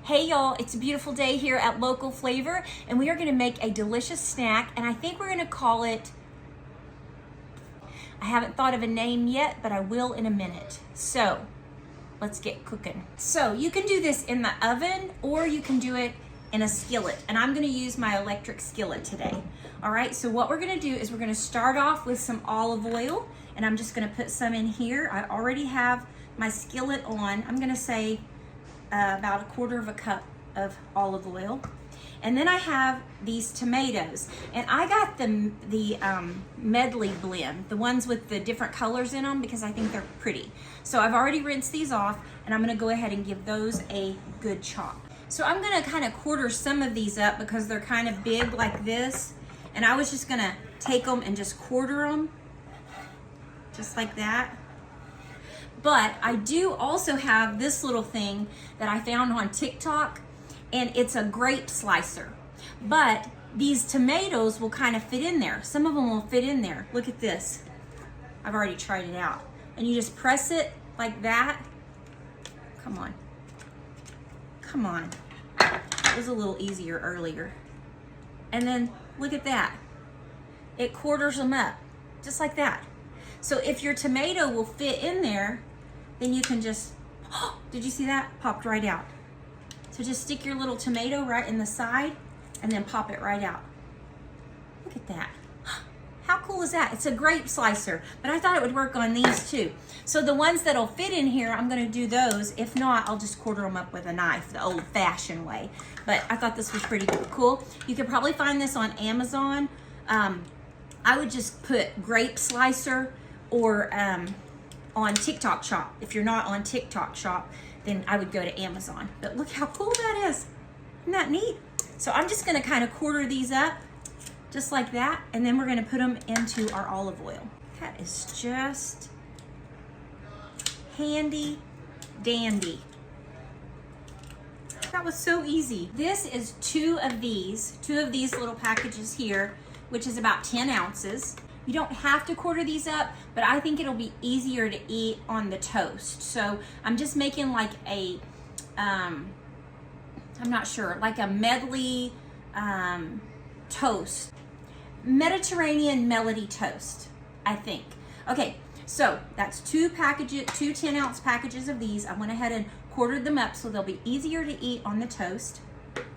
Hey y'all, it's a beautiful day here at Local Flavor, and we are gonna make a delicious snack, and I think we're gonna call it, I haven't thought of a name yet, but I will in a minute. So, let's get cooking. So, you can do this in the oven, or you can do it in a skillet, and I'm gonna use my electric skillet today. All right, so what we're gonna do is we're gonna start off with some olive oil, and I'm just gonna put some in here. I already have my skillet on. I'm gonna say about 1/4 cup of olive oil. And then I have these tomatoes, and I got the Medley blend, the ones with the different colors in them, because I think they're pretty. So I've already rinsed these off, and I'm gonna go ahead and give those a good chop. So I'm gonna kind of quarter some of these up because they're kind of big like this, and I was just gonna take them and just quarter them, just like that. But I do also have this little thing that I found on TikTok, and it's a grape slicer. But these tomatoes will kind of fit in there. Some of them will fit in there. Look at this. I've already tried it out. And you just press it like that. Come on. Come on. It was a little easier earlier. And then look at that. It quarters them up, just like that. So if your tomato will fit in there, then you can just, oh, did you see that? Popped right out. So just stick your little tomato right in the side and then pop it right out. Look at that. How cool is that? It's a grape slicer, but I thought it would work on these too. So the ones that'll fit in here, I'm gonna do those. If not, I'll just quarter them up with a knife, the old fashioned way. But I thought this was pretty cool. You could probably find this on Amazon. I would just put grape slicer or on TikTok Shop. If you're not on TikTok Shop, then I would go to Amazon. But look how cool that is. Isn't that neat? So I'm just gonna kind of quarter these up, just like that, and then we're gonna put them into our olive oil. That is just handy dandy. That was so easy. This is two of these little packages here, which is about 10 ounces. You don't have to quarter these up, but I think it'll be easier to eat on the toast. So I'm just making like a, I'm not sure, like a medley toast. Mediterranean melody toast, I think. Okay, so that's two 10-ounce packages of these. I went ahead and quartered them up so they'll be easier to eat on the toast.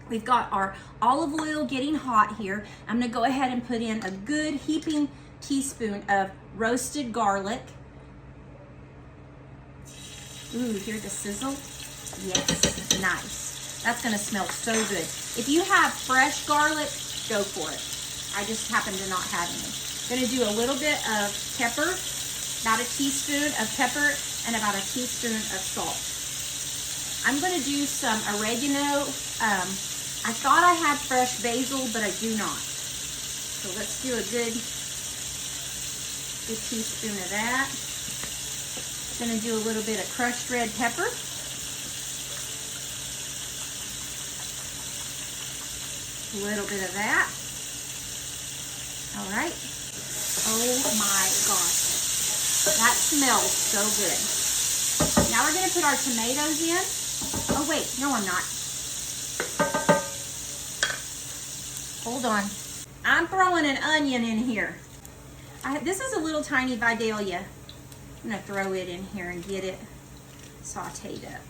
We've got our olive oil getting hot here. I'm gonna go ahead and put in a good heaping teaspoon of roasted garlic. Ooh, hear the sizzle? Yes, nice. That's gonna smell so good. If you have fresh garlic, go for it. I just happen to not have any. Gonna do a little bit of pepper, about a teaspoon of pepper and about a teaspoon of salt. I'm gonna do some oregano. I thought I had fresh basil, but I do not. So let's do a good teaspoon of that. Gonna do a little bit of crushed red pepper. A little bit of that. All right. Oh my gosh. That smells so good. Now we're gonna put our tomatoes in. Oh wait, no I'm not. Hold on. I'm throwing an onion in here. This is a little tiny Vidalia. I'm gonna throw it in here and get it sauteed up.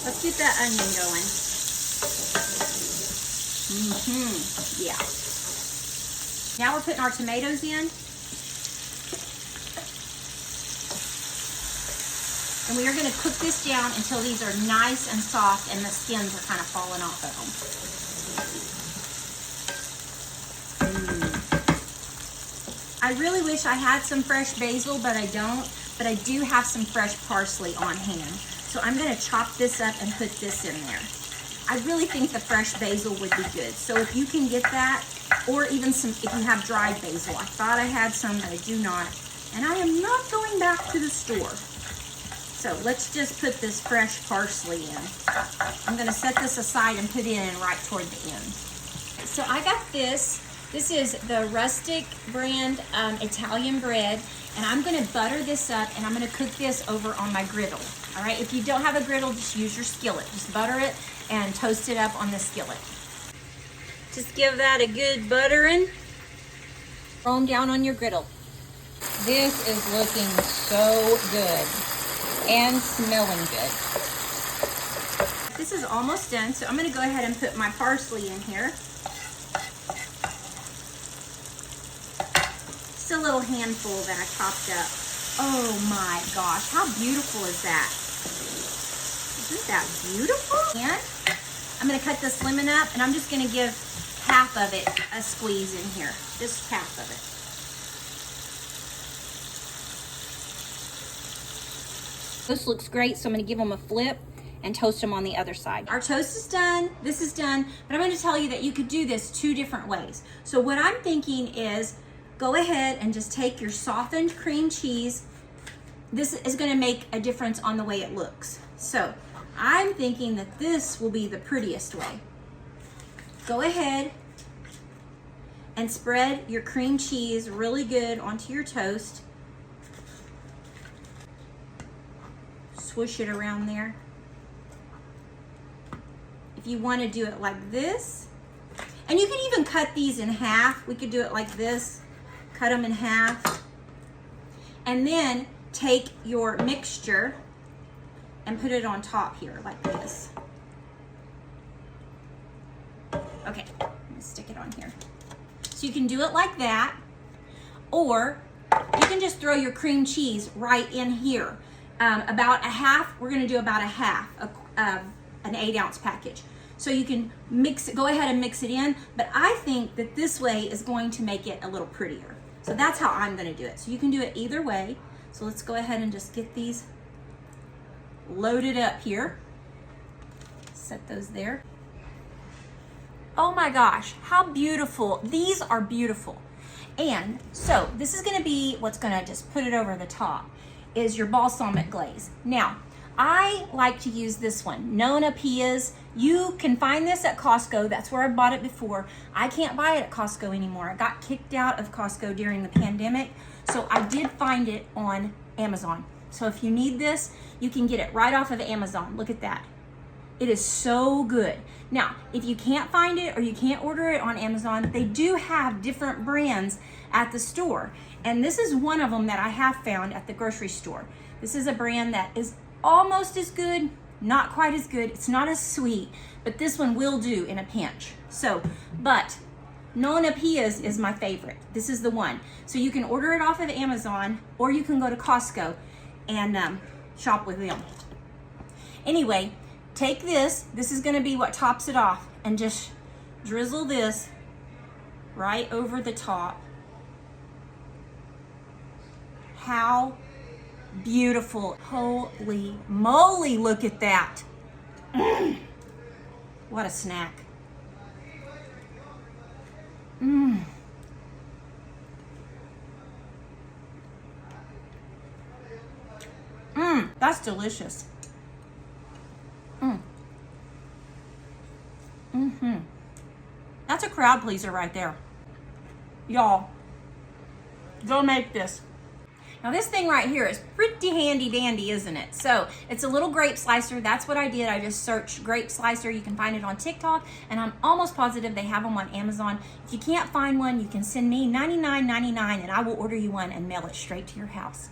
Let's get that onion going. Yeah. Now we're putting our tomatoes in. And we are going to cook this down until these are nice and soft and the skins are kind of falling off of them. I really wish I had some fresh basil, but I don't. But I do have some fresh parsley on hand. So I'm going to chop this up and put this in there. I really think the fresh basil would be good. So if you can get that, or even some, if you have dried basil. I thought I had some, but I do not. And I am not going back to the store. So let's just put this fresh parsley in. I'm gonna set this aside and put it in right toward the end. So I got this This is the Rustic brand Italian bread, and I'm gonna butter this up and I'm gonna cook this over on my griddle. All right, if you don't have a griddle, just use your skillet. Just butter it and toast it up on the skillet. Just give that a good buttering. Throw them down on your griddle. This is looking so good and smelling good. This is almost done, so I'm gonna go ahead and put my parsley in here. Just a little handful that I chopped up. Oh my gosh, how beautiful is that? Isn't that beautiful? And I'm gonna cut this lemon up and I'm just gonna give half of it a squeeze in here. Just half of it. This looks great, so I'm gonna give them a flip and toast them on the other side. Our toast is done, this is done, but I'm gonna tell you that you could do this 2 different ways. So what I'm thinking is, go ahead and just take your softened cream cheese. This is gonna make a difference on the way it looks. So I'm thinking that this will be the prettiest way. Go ahead and spread your cream cheese really good onto your toast. Swoosh it around there. If you want to do it like this, and you can even cut these in half. We could do it like this, cut them in half, and then take your mixture and put it on top here like this. Okay, let me stick it on here. So you can do it like that, or you can just throw your cream cheese right in here. About a half, we're gonna do about a half of an 8-ounce package. So you can mix it, go ahead and mix it in, but I think that this way is going to make it a little prettier. So that's how I'm gonna do it. So you can do it either way. So let's go ahead and just get these loaded up here. Set those there. Oh my gosh, how beautiful. These are beautiful. And so this is gonna be what's gonna just put it over the top, is your balsamic glaze. Now, I like to use this one, Nona Pia's. You can find this at Costco. That's where I bought it before. I can't buy it at Costco anymore. I got kicked out of Costco during the pandemic, so I did find it on Amazon. So if you need this, you can get it right off of Amazon. Look at that. It is so good. Now, if you can't find it or you can't order it on Amazon, they do have different brands at the store. And this is one of them that I have found at the grocery store. This is a brand that is almost as good, not quite as good. It's not as sweet, but this one will do in a pinch. So, but Nona Pia's is my favorite. This is the one. So you can order it off of Amazon, or you can go to Costco and shop with them. Anyway, take this. This is gonna be what tops it off, and just drizzle this right over the top. How beautiful. Holy moly, look at that. What a snack. That's delicious. That's a crowd pleaser right there. Y'all, go make this. Now this thing right here is pretty handy dandy, isn't it? So it's a little grape slicer. That's what I did. I just searched grape slicer. You can find it on TikTok, and I'm almost positive they have them on Amazon. If you can't find one, you can send me $99.99 and I will order you one and mail it straight to your house.